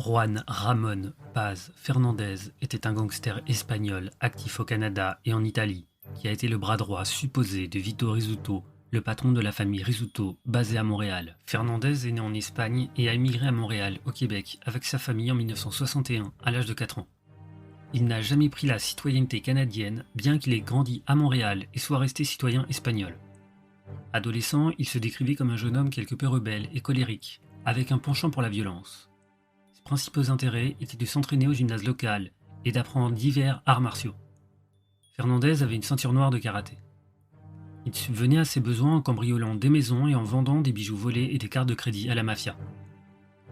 Juan Ramón Paz Fernández était un gangster espagnol actif au Canada et en Italie, qui a été le bras droit supposé de Vito Rizzuto, le patron de la famille Rizzuto, basée à Montréal. Fernández est né en Espagne et a émigré à Montréal, au Québec, avec sa famille en 1961, à l'âge de 4 ans. Il n'a jamais pris la citoyenneté canadienne, bien qu'il ait grandi à Montréal et soit resté citoyen espagnol. Adolescent, il se décrivait comme un jeune homme quelque peu rebelle et colérique, avec un penchant pour la violence. Ses principaux intérêts étaient de s'entraîner au gymnase local et d'apprendre divers arts martiaux. Fernández avait une ceinture noire de karaté. Il subvenait à ses besoins en cambriolant des maisons et en vendant des bijoux volés et des cartes de crédit à la mafia.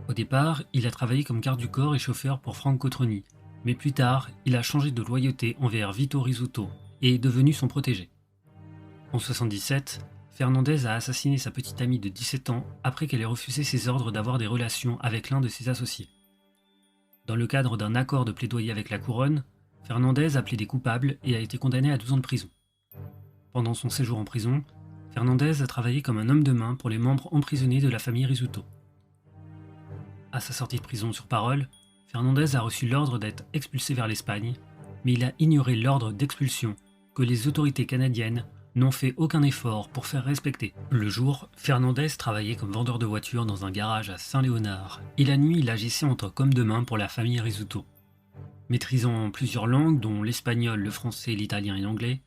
Au départ, il a travaillé comme garde du corps et chauffeur pour Franco Troni, mais plus tard, il a changé de loyauté envers Vito Rizzuto et est devenu son protégé. En 1977, Fernández a assassiné sa petite amie de 17 ans après qu'elle ait refusé ses ordres d'avoir des relations avec l'un de ses associés. Dans le cadre d'un accord de plaidoyer avec la couronne, Fernández a plaidé coupable et a été condamné à 12 ans de prison. Pendant son séjour en prison, Fernández a travaillé comme un homme de main pour les membres emprisonnés de la famille Rizzuto. À sa sortie de prison sur parole, Fernández a reçu l'ordre d'être expulsé vers l'Espagne, mais il a ignoré l'ordre d'expulsion que les autorités canadiennes n'ont fait aucun effort pour faire respecter. Le jour, Fernández travaillait comme vendeur de voitures dans un garage à Saint-Léonard, et la nuit il agissait en tant qu'homme de main pour la famille Rizzuto. Maîtrisant plusieurs langues, dont l'espagnol, le français, l'italien et l'anglais,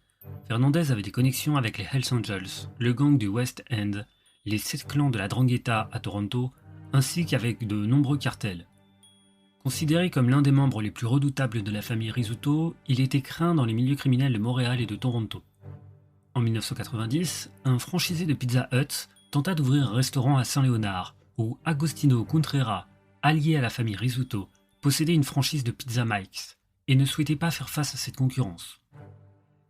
Fernández avait des connexions avec les Hells Angels, le gang du West End, les 7 clans de la Drangheta à Toronto, ainsi qu'avec de nombreux cartels. Considéré comme l'un des membres les plus redoutables de la famille Rizzuto, il était craint dans les milieux criminels de Montréal et de Toronto. En 1990, un franchisé de Pizza Hut tenta d'ouvrir un restaurant à Saint-Léonard, où Agostino Contrera, allié à la famille Rizzuto, possédait une franchise de Pizza Mike's et ne souhaitait pas faire face à cette concurrence.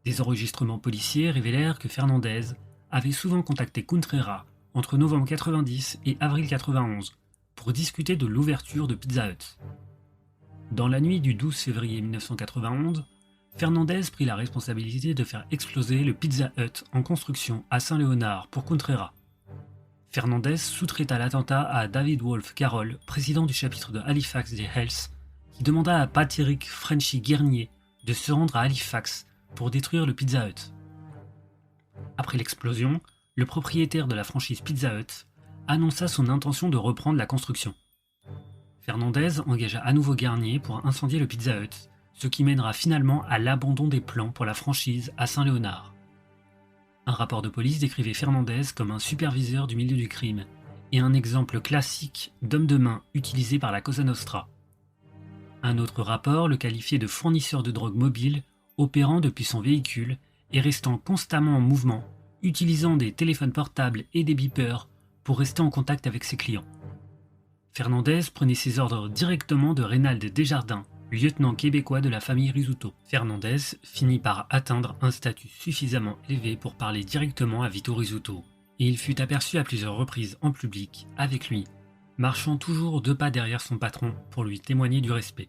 Des enregistrements policiers révélèrent que Fernández avait souvent contacté Contrera entre novembre 90 et avril 91 pour discuter de l'ouverture de Pizza Hut. Dans la nuit du 12 février 1991, Fernández prit la responsabilité de faire exploser le Pizza Hut en construction à Saint-Léonard pour Contrera. Fernández sous-traita l'attentat à David Wolf Carroll, président du chapitre de Halifax des Hells, qui demanda à Patrick Frenchy Guernier de se rendre à Halifax pour détruire le Pizza Hut. Après l'explosion, le propriétaire de la franchise Pizza Hut annonça son intention de reprendre la construction. Fernández engagea à nouveau Guernier pour incendier le Pizza Hut, ce qui mènera finalement à l'abandon des plans pour la franchise à Saint-Léonard. Un rapport de police décrivait Fernández comme un superviseur du milieu du crime et un exemple classique d'homme de main utilisé par la Cosa Nostra. Un autre rapport le qualifiait de fournisseur de drogue mobile opérant depuis son véhicule et restant constamment en mouvement, utilisant des téléphones portables et des beepers pour rester en contact avec ses clients. Fernández prenait ses ordres directement de Reynald Desjardins, lieutenant québécois de la famille Rizzuto. Fernández finit par atteindre un statut suffisamment élevé pour parler directement à Vito Rizzuto, et il fut aperçu à plusieurs reprises en public avec lui, marchant toujours 2 pas derrière son patron pour lui témoigner du respect.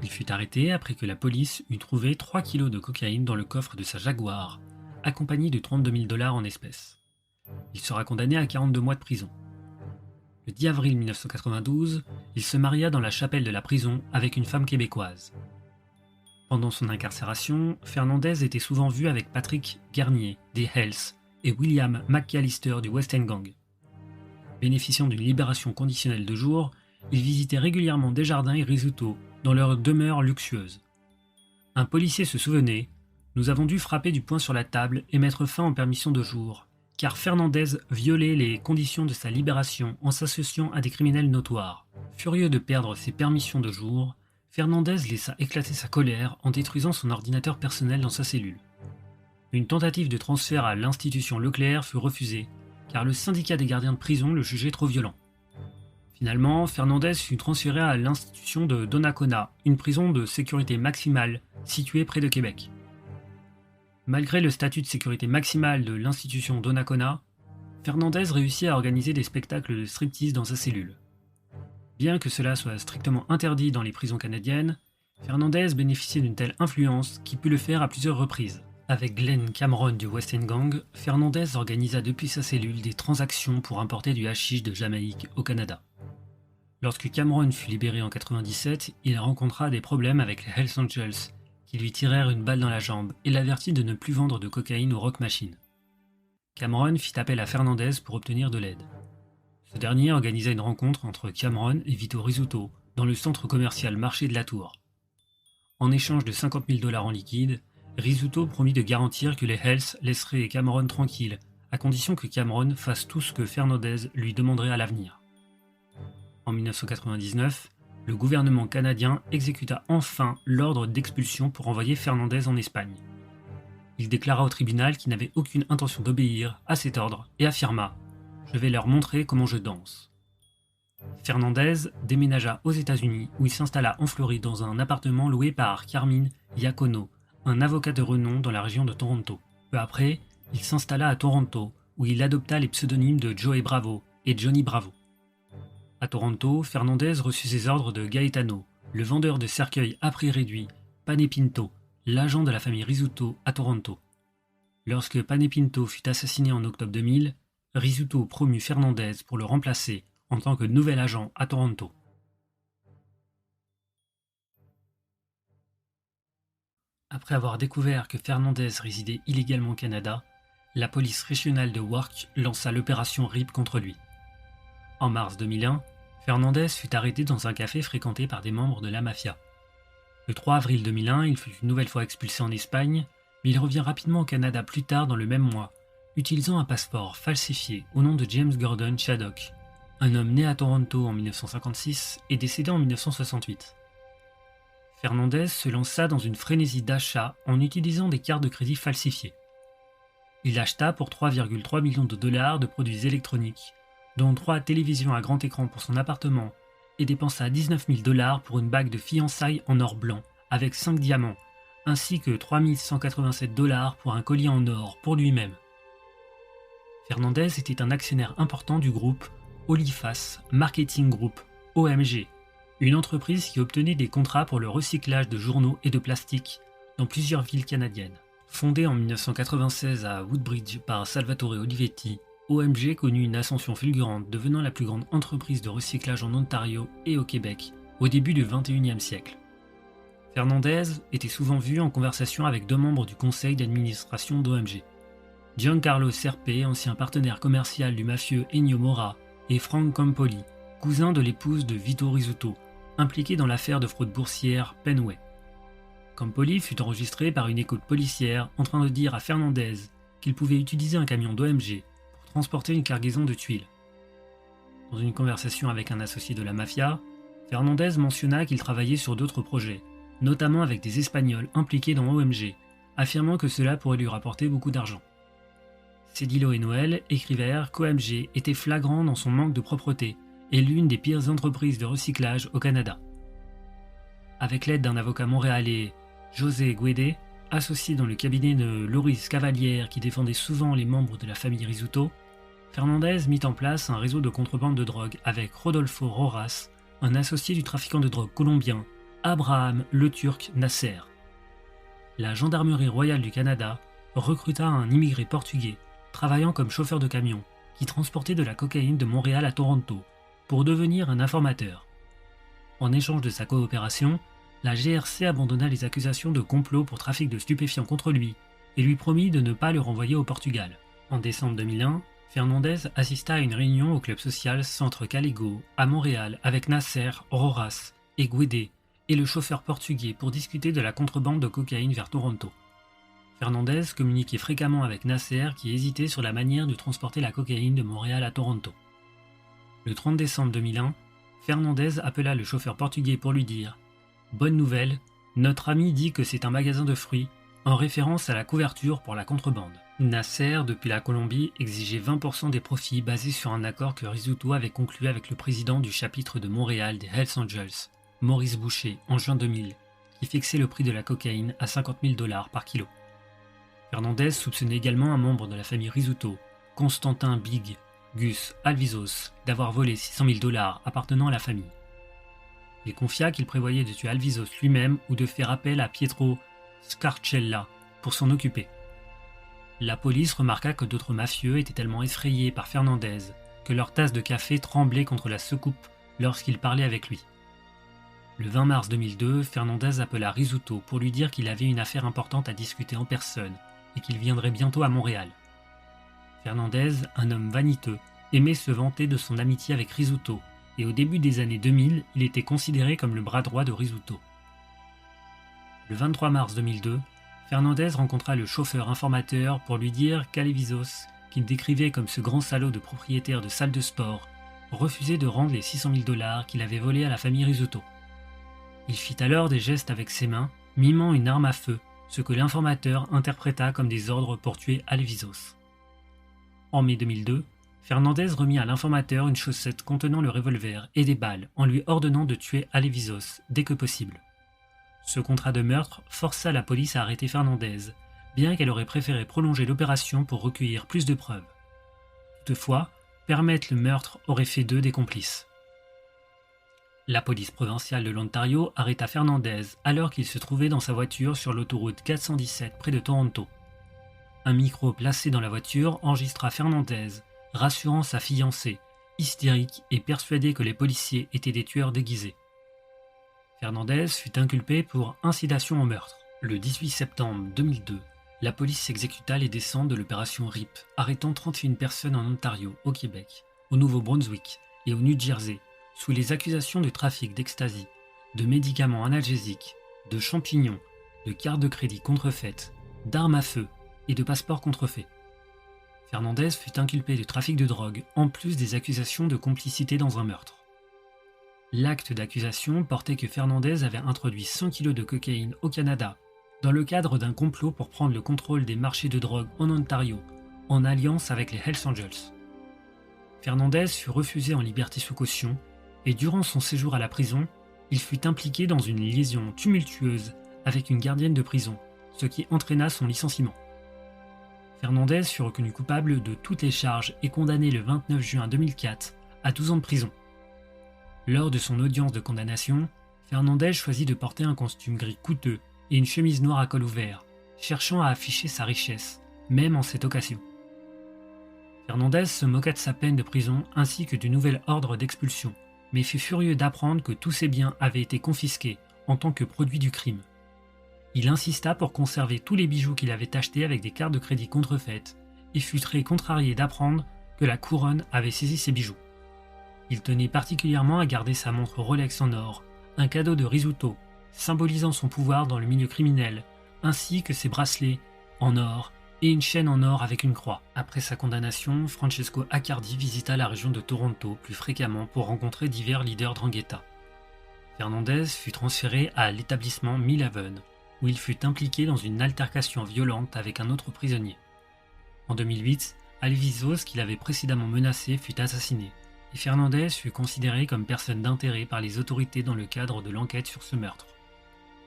Il fut arrêté après que la police eut trouvé 3 kilos de cocaïne dans le coffre de sa Jaguar, accompagné de 32 000 $ en espèces. Il sera condamné à 42 mois de prison. Le 10 avril 1992, il se maria dans la chapelle de la prison avec une femme québécoise. Pendant son incarcération, Fernández était souvent vu avec Patrick Guernier des Hells et William McAllister du West End Gang. Bénéficiant d'une libération conditionnelle de jour, il visitait régulièrement Desjardins et Rizzuto dans leur demeure luxueuse. Un policier se souvenait « Nous avons dû frapper du poing sur la table et mettre fin aux permissions de jour, car Fernández violait les conditions de sa libération en s'associant à des criminels notoires. » Furieux de perdre ses permissions de jour, Fernández laissa éclater sa colère en détruisant son ordinateur personnel dans sa cellule. Une tentative de transfert à l'institution Leclerc fut refusée, car le syndicat des gardiens de prison le jugeait trop violent. Finalement, Fernández fut transféré à l'institution de Donnacona, une prison de sécurité maximale située près de Québec. Malgré le statut de sécurité maximale de l'institution Donnacona, Fernández réussit à organiser des spectacles de striptease dans sa cellule. Bien que cela soit strictement interdit dans les prisons canadiennes, Fernández bénéficiait d'une telle influence qu'il put le faire à plusieurs reprises. Avec Glenn Cameron du West End Gang, Fernández organisa depuis sa cellule des transactions pour importer du hashish de Jamaïque au Canada. Lorsque Cameron fut libéré en 97, il rencontra des problèmes avec les Hells Angels, qui lui tirèrent une balle dans la jambe et l'avertit de ne plus vendre de cocaïne aux Rock Machine. Cameron fit appel à Fernandez pour obtenir de l'aide. Ce dernier organisa une rencontre entre Cameron et Vito Rizzuto dans le centre commercial Marché de la Tour. En échange de 50 000 $ en liquide, Rizzuto promit de garantir que les Hells laisseraient Cameron tranquille, à condition que Cameron fasse tout ce que Fernandez lui demanderait à l'avenir. En 1999, le gouvernement canadien exécuta enfin l'ordre d'expulsion pour envoyer Fernandez en Espagne. Il déclara au tribunal qu'il n'avait aucune intention d'obéir à cet ordre et affirma « Je vais leur montrer comment je danse ». Fernandez déménagea aux États-Unis où il s'installa en Floride dans un appartement loué par Carmine Iacono, un avocat de renom dans la région de Toronto. Peu après, il s'installa à Toronto où il adopta les pseudonymes de Joey Bravo et Johnny Bravo. À Toronto, Fernandez reçut ses ordres de Gaetano, le vendeur de cercueils à prix réduit, Panepinto, l'agent de la famille Rizzuto à Toronto. Lorsque Panepinto fut assassiné en octobre 2000, Rizzuto promut Fernandez pour le remplacer en tant que nouvel agent à Toronto. Après avoir découvert que Fernandez résidait illégalement au Canada, la police régionale de Wark lança l'opération RIP contre lui. En mars 2001, Fernandez fut arrêté dans un café fréquenté par des membres de la mafia. Le 3 avril 2001, il fut une nouvelle fois expulsé en Espagne, mais il revient rapidement au Canada plus tard dans le même mois, utilisant un passeport falsifié au nom de James Gordon Chaddock, un homme né à Toronto en 1956 et décédé en 1968. Fernandez se lança dans une frénésie d'achat en utilisant des cartes de crédit falsifiées. Il acheta pour 3,3 millions de $ de produits électroniques, dont 3 télévisions à grand écran pour son appartement, et dépensa 19 000 $ pour une bague de fiançailles en or blanc avec 5 diamants, ainsi que 3 187 $ pour un collier en or pour lui-même. Fernandez était un actionnaire important du groupe Olifas Marketing Group, OMG, une entreprise qui obtenait des contrats pour le recyclage de journaux et de plastique dans plusieurs villes canadiennes. Fondée en 1996 à Woodbridge par Salvatore Olivetti, OMG connut une ascension fulgurante, devenant la plus grande entreprise de recyclage en Ontario et au Québec au début du XXIe siècle. Fernandez était souvent vu en conversation avec 2 membres du conseil d'administration d'OMG. Giancarlo Serpe, ancien partenaire commercial du mafieux Ennio Mora, et Frank Campoli, cousin de l'épouse de Vito Rizzuto, impliqué dans l'affaire de fraude boursière Penway. Campoli fut enregistré par une écoute policière en train de dire à Fernandez qu'il pouvait utiliser un camion d'OMG pour transporter une cargaison de tuiles. Dans une conversation avec un associé de la mafia, Fernandez mentionna qu'il travaillait sur d'autres projets, notamment avec des Espagnols impliqués dans OMG, affirmant que cela pourrait lui rapporter beaucoup d'argent. Cédillo et Noël écrivèrent qu'OMG était flagrant dans son manque de propreté et l'une des pires entreprises de recyclage au Canada. Avec l'aide d'un avocat montréalais, José Guédé, associé dans le cabinet de Loris Cavalière qui défendait souvent les membres de la famille Rizzuto, Fernandez mit en place un réseau de contrebande de drogue avec Rodolfo Rojas, un associé du trafiquant de drogue colombien Abraham le Turc Nasser. La Gendarmerie royale du Canada recruta un immigré portugais travaillant comme chauffeur de camion qui transportait de la cocaïne de Montréal à Toronto pour devenir un informateur. En échange de sa coopération, la GRC abandonna les accusations de complot pour trafic de stupéfiants contre lui et lui promit de ne pas le renvoyer au Portugal. En décembre 2001, Fernandez assista à une réunion au club social Centre Caligo à Montréal avec Nasser, Rojas et Guédé et le chauffeur portugais pour discuter de la contrebande de cocaïne vers Toronto. Fernandez communiquait fréquemment avec Nasser qui hésitait sur la manière de transporter la cocaïne de Montréal à Toronto. Le 30 décembre 2001, Fernandez appela le chauffeur portugais pour lui dire « Bonne nouvelle, notre ami dit que c'est un magasin de fruits, en référence à la couverture pour la contrebande. » Nasser, depuis la Colombie, exigeait 20% des profits basés sur un accord que Rizzuto avait conclu avec le président du chapitre de Montréal des Hells Angels, Maurice Boucher, en juin 2000, qui fixait le prix de la cocaïne à 50 000 $ par kilo. Fernandez soupçonnait également un membre de la famille Rizzuto, Constantin Big Gus Alvizos, d'avoir volé 600 000 $ appartenant à la famille. Il confia qu'il prévoyait de tuer Alvizos lui-même ou de faire appel à Pietro Scarcella pour s'en occuper. La police remarqua que d'autres mafieux étaient tellement effrayés par Fernandez que leur tasse de café tremblait contre la secoupe lorsqu'il parlait avec lui. Le 20 mars 2002, Fernandez appela Rizzuto pour lui dire qu'il avait une affaire importante à discuter en personne et qu'il viendrait bientôt à Montréal. Fernandez, un homme vaniteux, aimait se vanter de son amitié avec Rizzuto, et au début des années 2000, il était considéré comme le bras droit de Rizzuto. Le 23 mars 2002, Fernandez rencontra le chauffeur informateur pour lui dire qu'Alevizos, qu'il décrivait comme ce grand salaud de propriétaire de salle de sport, refusait de rendre les 600 000 $ qu'il avait volés à la famille Rizzuto. Il fit alors des gestes avec ses mains, mimant une arme à feu, ce que l'informateur interpréta comme des ordres pour tuer Alevizos. En mai 2002, Fernandez remit à l'informateur une chaussette contenant le revolver et des balles en lui ordonnant de tuer Alevizos dès que possible. Ce contrat de meurtre força la police à arrêter Fernandez, bien qu'elle aurait préféré prolonger l'opération pour recueillir plus de preuves. Toutefois, permettre le meurtre aurait fait d'eux des complices. La police provinciale de l'Ontario arrêta Fernandez alors qu'il se trouvait dans sa voiture sur l'autoroute 417 près de Toronto. Un micro placé dans la voiture enregistra Fernandez, rassurant sa fiancée, hystérique et persuadé que les policiers étaient des tueurs déguisés. Fernandez fut inculpé pour incitation au meurtre. Le 18 septembre 2002, la police exécuta les descentes de l'opération RIP, arrêtant 31 personnes en Ontario, au Québec, au Nouveau-Brunswick et au New Jersey, sous les accusations de trafic d'ecstasy, de médicaments analgésiques, de champignons, de cartes de crédit contrefaites, d'armes à feu et de passeports contrefaits. Fernandez fut inculpé de trafic de drogue, en plus des accusations de complicité dans un meurtre. L'acte d'accusation portait que Fernandez avait introduit 100 kg de cocaïne au Canada, dans le cadre d'un complot pour prendre le contrôle des marchés de drogue en Ontario, en alliance avec les Hells Angels. Fernandez fut refusé en liberté sous caution, et durant son séjour à la prison, il fut impliqué dans une liaison tumultueuse avec une gardienne de prison, ce qui entraîna son licenciement. Fernandez fut reconnu coupable de toutes les charges et condamné le 29 juin 2004 à 12 ans de prison. Lors de son audience de condamnation, Fernandez choisit de porter un costume gris coûteux et une chemise noire à col ouvert, cherchant à afficher sa richesse, même en cette occasion. Fernandez se moqua de sa peine de prison ainsi que du nouvel ordre d'expulsion, mais fut furieux d'apprendre que tous ses biens avaient été confisqués en tant que produit du crime. Il insista pour conserver tous les bijoux qu'il avait achetés avec des cartes de crédit contrefaites et fut très contrarié d'apprendre que la couronne avait saisi ses bijoux. Il tenait particulièrement à garder sa montre Rolex en or, un cadeau de Rizzuto, symbolisant son pouvoir dans le milieu criminel, ainsi que ses bracelets en or et une chaîne en or avec une croix. Après sa condamnation, Francesco Accardi visita la région de Toronto plus fréquemment pour rencontrer divers leaders Drangheta. Fernandez fut transféré à l'établissement Millhaven, où il fut impliqué dans une altercation violente avec un autre prisonnier. En 2008, Alevizos, qui l'avait précédemment menacé, fut assassiné, et Fernandez fut considéré comme personne d'intérêt par les autorités dans le cadre de l'enquête sur ce meurtre.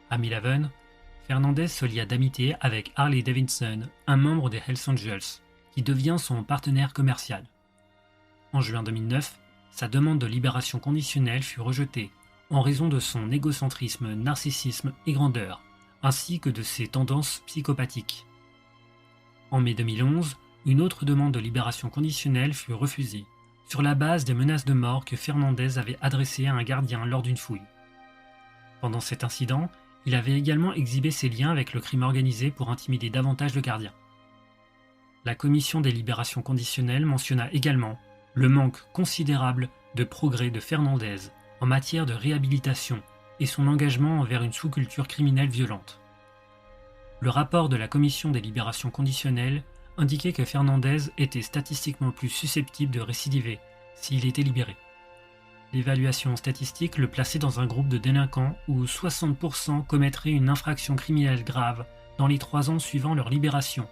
À Millhaven, Fernandez se lia d'amitié avec Harley Davidson, un membre des Hells Angels, qui devient son partenaire commercial. En juin 2009, sa demande de libération conditionnelle fut rejetée en raison de son égocentrisme, narcissisme et grandeur, ainsi que de ses tendances psychopathiques. En mai 2011, une autre demande de libération conditionnelle fut refusée, sur la base des menaces de mort que Fernandez avait adressées à un gardien lors d'une fouille. Pendant cet incident, il avait également exhibé ses liens avec le crime organisé pour intimider davantage le gardien. La commission des libérations conditionnelles mentionna également le manque considérable de progrès de Fernandez en matière de réhabilitation et son engagement envers une sous-culture criminelle violente. Le rapport de la commission des libérations conditionnelles indiquait que Fernandez était statistiquement plus susceptible de récidiver s'il était libéré. L'évaluation statistique le plaçait dans un groupe de délinquants où 60% commettraient une infraction criminelle grave dans les 3 ans suivant leur libération,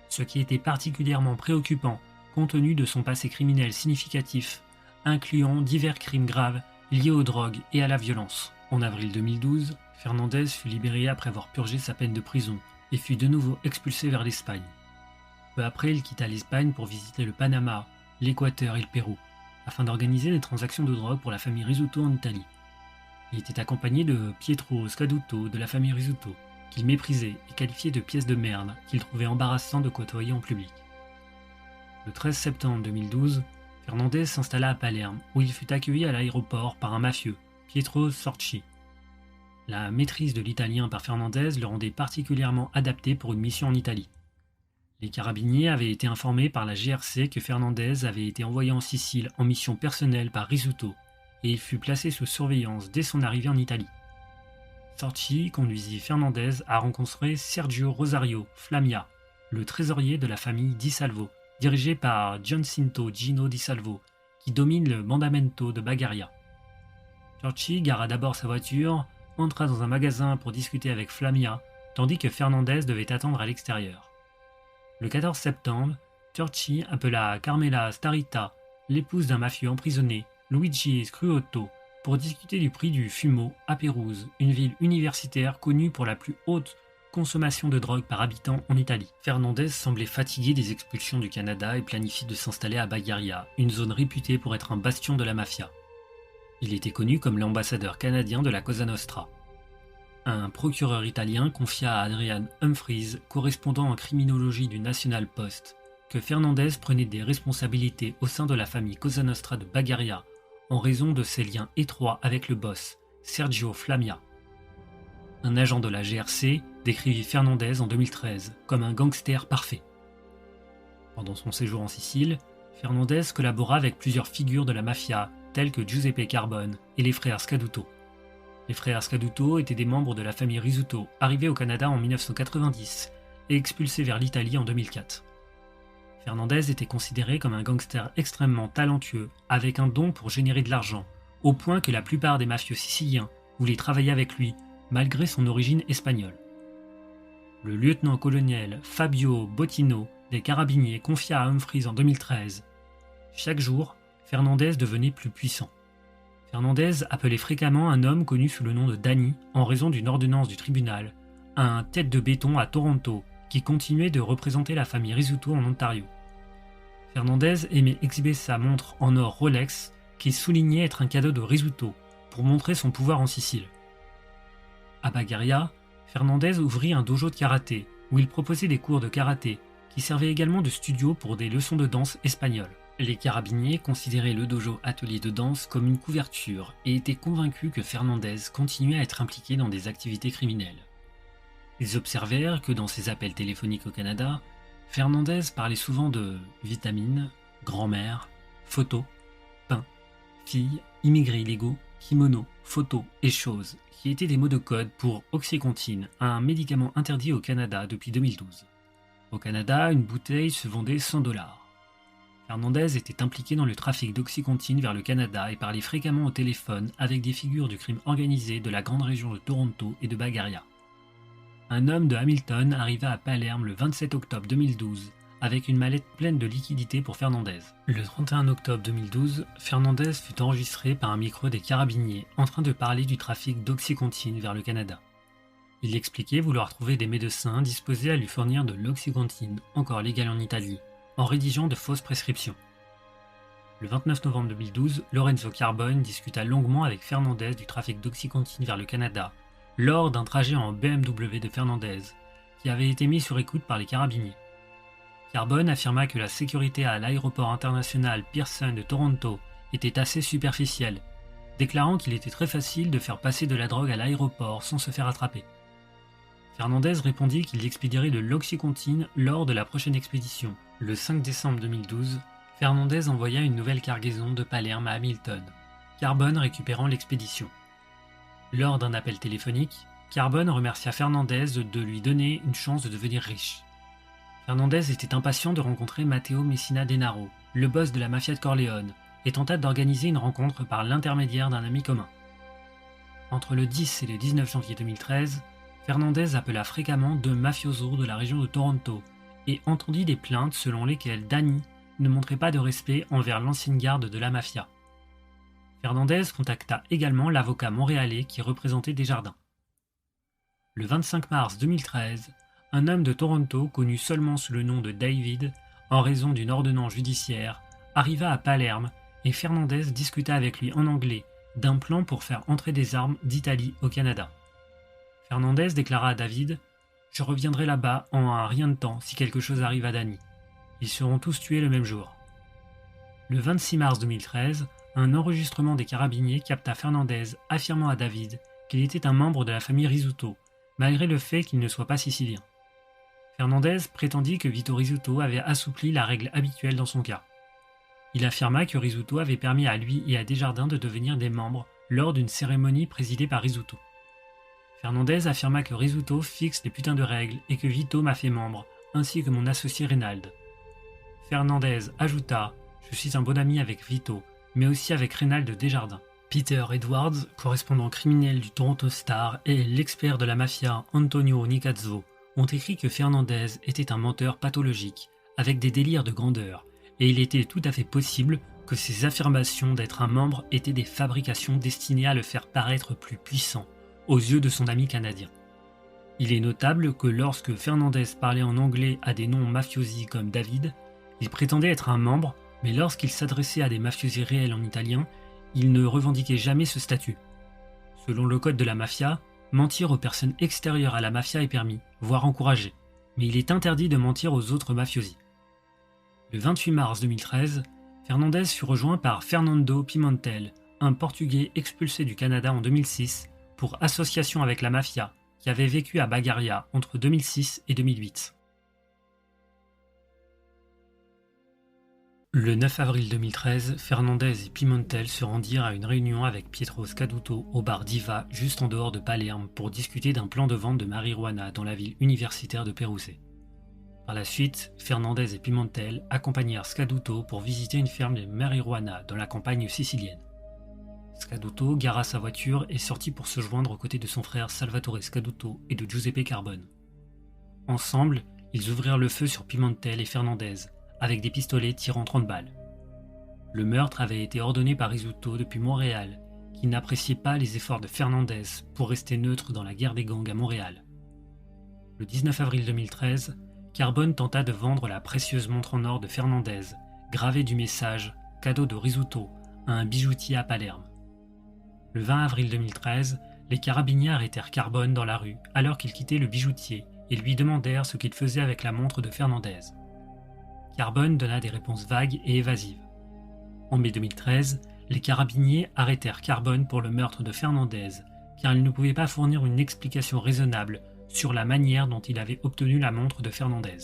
ce qui était particulièrement préoccupant compte tenu de son passé criminel significatif, incluant divers crimes graves liés aux drogues et à la violence. En avril 2012, Fernandez fut libéré après avoir purgé sa peine de prison et fut de nouveau expulsé vers l'Espagne. Peu après, il quitta l'Espagne pour visiter le Panama, l'Équateur et le Pérou, afin d'organiser des transactions de drogue pour la famille Rizzuto en Italie. Il était accompagné de Pietro Scaduto de la famille Rizzuto, qu'il méprisait et qualifiait de pièce de merde qu'il trouvait embarrassant de côtoyer en public. Le 13 septembre 2012, Fernandez s'installa à Palerme, où il fut accueilli à l'aéroport par un mafieux, Pietro Sorci. La maîtrise de l'italien par Fernandez le rendait particulièrement adapté pour une mission en Italie. Les carabiniers avaient été informés par la GRC que Fernandez avait été envoyé en Sicile en mission personnelle par Risuto, et il fut placé sous surveillance dès son arrivée en Italie. Sorci conduisit Fernandez à rencontrer Sergio Rosario Flammia, le trésorier de la famille Di Salvo, dirigé par Giacinto Gino Di Salvo, qui domine le mandamento de Bagaria. Sorci gara d'abord sa voiture, entra dans un magasin pour discuter avec Flammia, tandis que Fernandez devait attendre à l'extérieur. Le 14 septembre, Sorci appela Carmela Starita, l'épouse d'un mafieux emprisonné, Luigi Scruotto, pour discuter du prix du fumo à Pérouse, une ville universitaire connue pour la plus haute consommation de drogue par habitant en Italie. Fernandez semblait fatigué des expulsions du Canada et planifiait de s'installer à Bagaria, une zone réputée pour être un bastion de la mafia. Il était connu comme l'ambassadeur canadien de la Cosa Nostra. Un procureur italien confia à Adrian Humphreys, correspondant en criminologie du National Post, que Fernandez prenait des responsabilités au sein de la famille Cosa Nostra de Bagaria en raison de ses liens étroits avec le boss, Sergio Flammia. Un agent de la GRC décrivit Fernandez en 2013 comme un gangster parfait. Pendant son séjour en Sicile, Fernandez collabora avec plusieurs figures de la mafia tels que Giuseppe Carbone et les frères Scaduto. Les frères Scaduto étaient des membres de la famille Risuto, arrivés au Canada en 1990 et expulsés vers l'Italie en 2004. Fernandez était considéré comme un gangster extrêmement talentueux, avec un don pour générer de l'argent, au point que la plupart des mafieux siciliens voulaient travailler avec lui, malgré son origine espagnole. Le lieutenant-colonel Fabio Bottino des Carabiniers confia à Humphreys en 2013 « Chaque jour, Fernandez devenait plus puissant. Fernandez appelait fréquemment un homme connu sous le nom de Danny en raison d'une ordonnance du tribunal, un tête de béton à Toronto qui continuait de représenter la famille Risuto en Ontario. Fernandez aimait exhiber sa montre en or Rolex qui soulignait être un cadeau de Risuto pour montrer son pouvoir en Sicile. À Bagaria, Fernandez ouvrit un dojo de karaté où il proposait des cours de karaté qui servaient également de studio pour des leçons de danse espagnoles. Les carabiniers considéraient le dojo atelier de danse comme une couverture et étaient convaincus que Fernandez continuait à être impliqué dans des activités criminelles. Ils observèrent que dans ses appels téléphoniques au Canada, Fernandez parlait souvent de vitamines, grand-mère, photos, pain, filles, immigrés illégaux, kimono, photos et choses, qui étaient des mots de code pour Oxycontin, un médicament interdit au Canada depuis 2012. Au Canada, une bouteille se vendait 100 $. Fernandez était impliqué dans le trafic d'Oxycontin vers le Canada et parlait fréquemment au téléphone avec des figures du crime organisé de la grande région de Toronto et de Bagaria. Un homme de Hamilton arriva à Palerme le 27 octobre 2012 avec une mallette pleine de liquidités pour Fernandez. Le 31 octobre 2012, Fernandez fut enregistré par un micro des carabiniers en train de parler du trafic d'Oxycontin vers le Canada. Il expliquait vouloir trouver des médecins disposés à lui fournir de l'Oxycontin, encore légal en Italie, en rédigeant de fausses prescriptions. Le 29 novembre 2012, Lorenzo Carbone discuta longuement avec Fernandez du trafic d'Oxycontin vers le Canada, lors d'un trajet en BMW de Fernandez, qui avait été mis sur écoute par les carabiniers. Carbone affirma que la sécurité à l'aéroport international Pearson de Toronto était assez superficielle, déclarant qu'il était très facile de faire passer de la drogue à l'aéroport sans se faire attraper. Fernandez répondit qu'il expédierait de l'Oxycontin lors de la prochaine expédition. Le 5 décembre 2012, Fernandez envoya une nouvelle cargaison de Palerme à Hamilton, Carbone récupérant l'expédition. Lors d'un appel téléphonique, Carbone remercia Fernandez de lui donner une chance de devenir riche. Fernandez était impatient de rencontrer Matteo Messina Denaro, le boss de la mafia de Corleone, et tenta d'organiser une rencontre par l'intermédiaire d'un ami commun. Entre le 10 et le 19 janvier 2013, Fernandez appela fréquemment deux mafiosos de la région de Toronto et entendit des plaintes selon lesquelles Danny ne montrait pas de respect envers l'ancienne garde de la mafia. Fernandez contacta également l'avocat montréalais qui représentait Desjardins. Le 25 mars 2013, un homme de Toronto, connu seulement sous le nom de David, en raison d'une ordonnance judiciaire, arriva à Palerme et Fernandez discuta avec lui en anglais d'un plan pour faire entrer des armes d'Italie au Canada. Fernandez déclara à David « Je reviendrai là-bas en un rien de temps si quelque chose arrive à Danny. Ils seront tous tués le même jour. » Le 26 mars 2013, un enregistrement des carabiniers capta Fernandez affirmant à David qu'il était un membre de la famille Rizzuto, malgré le fait qu'il ne soit pas sicilien. Fernandez prétendit que Vito Rizzuto avait assoupli la règle habituelle dans son cas. Il affirma que Rizzuto avait permis à lui et à Desjardins de devenir des membres lors d'une cérémonie présidée par Rizzuto. Fernandez affirma que Rizzuto fixe les putains de règles et que Vito m'a fait membre, ainsi que mon associé Reynald. Fernandez ajouta « Je suis un bon ami avec Vito, mais aussi avec Reynald Desjardins ». Peter Edwards, correspondant criminel du Toronto Star, et l'expert de la mafia Antonio Nicazzo ont écrit que Fernandez était un menteur pathologique, avec des délires de grandeur, et il était tout à fait possible que ses affirmations d'être un membre étaient des fabrications destinées à le faire paraître plus puissant aux yeux de son ami canadien. Il est notable que lorsque Fernandez parlait en anglais à des noms mafiosi comme David, il prétendait être un membre, mais lorsqu'il s'adressait à des mafiosi réels en italien, il ne revendiquait jamais ce statut. Selon le code de la mafia, mentir aux personnes extérieures à la mafia est permis, voire encouragé, mais il est interdit de mentir aux autres mafiosi. Le 28 mars 2013, Fernandez fut rejoint par Fernando Pimentel, un Portugais expulsé du Canada en 2006 pour association avec la mafia, qui avait vécu à Bagaria entre 2006 et 2008. Le 9 avril 2013, Fernandez et Pimentel se rendirent à une réunion avec Pietro Scaduto au bar Diva juste en dehors de Palerme pour discuter d'un plan de vente de marijuana dans la ville universitaire de Pérouse. Par la suite, Fernandez et Pimentel accompagnèrent Scaduto pour visiter une ferme de marijuana dans la campagne sicilienne. Scaduto gara sa voiture et sortit pour se joindre aux côtés de son frère Salvatore Scaduto et de Giuseppe Carbone. Ensemble, ils ouvrirent le feu sur Pimentel et Fernandez, avec des pistolets tirant 30 balles. Le meurtre avait été ordonné par Rizzuto depuis Montréal, qui n'appréciait pas les efforts de Fernandez pour rester neutre dans la guerre des gangs à Montréal. Le 19 avril 2013, Carbone tenta de vendre la précieuse montre en or de Fernandez, gravée du message « Cadeau de Rizzuto » à un bijoutier à Palerme. Le 20 avril 2013, les carabiniers arrêtèrent Carbone dans la rue alors qu'il quittait le bijoutier et lui demandèrent ce qu'il faisait avec la montre de Fernandez. Carbone donna des réponses vagues et évasives. En mai 2013, les carabiniers arrêtèrent Carbone pour le meurtre de Fernandez, car ils ne pouvaient pas fournir une explication raisonnable sur la manière dont il avait obtenu la montre de Fernandez.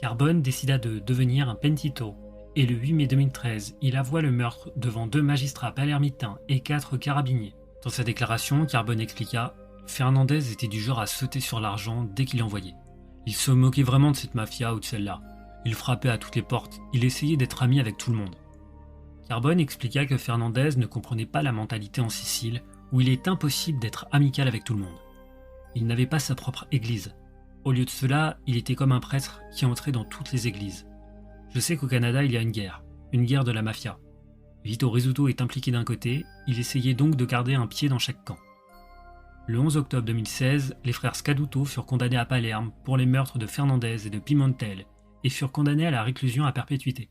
Carbone décida de devenir un pentito, et le 8 mai 2013, il avoua le meurtre devant 2 magistrats palermitains et 4 carabiniers. Dans sa déclaration, Carbone expliqua « Fernandez était du genre à sauter sur l'argent dès qu'il en voyait. Il se moquait vraiment de cette mafia ou de celle-là. Il frappait à toutes les portes, il essayait d'être ami avec tout le monde. » Carbone expliqua que Fernandez ne comprenait pas la mentalité en Sicile, où il est impossible d'être amical avec tout le monde. Il n'avait pas sa propre église. Au lieu de cela, il était comme un prêtre qui entrait dans toutes les églises. Je sais qu'au Canada, il y a une guerre de la mafia. Vito Rizzuto est impliqué d'un côté, il essayait donc de garder un pied dans chaque camp. Le 11 octobre 2016, les frères Scaduto furent condamnés à Palerme pour les meurtres de Fernandez et de Pimentel et furent condamnés à la réclusion à perpétuité.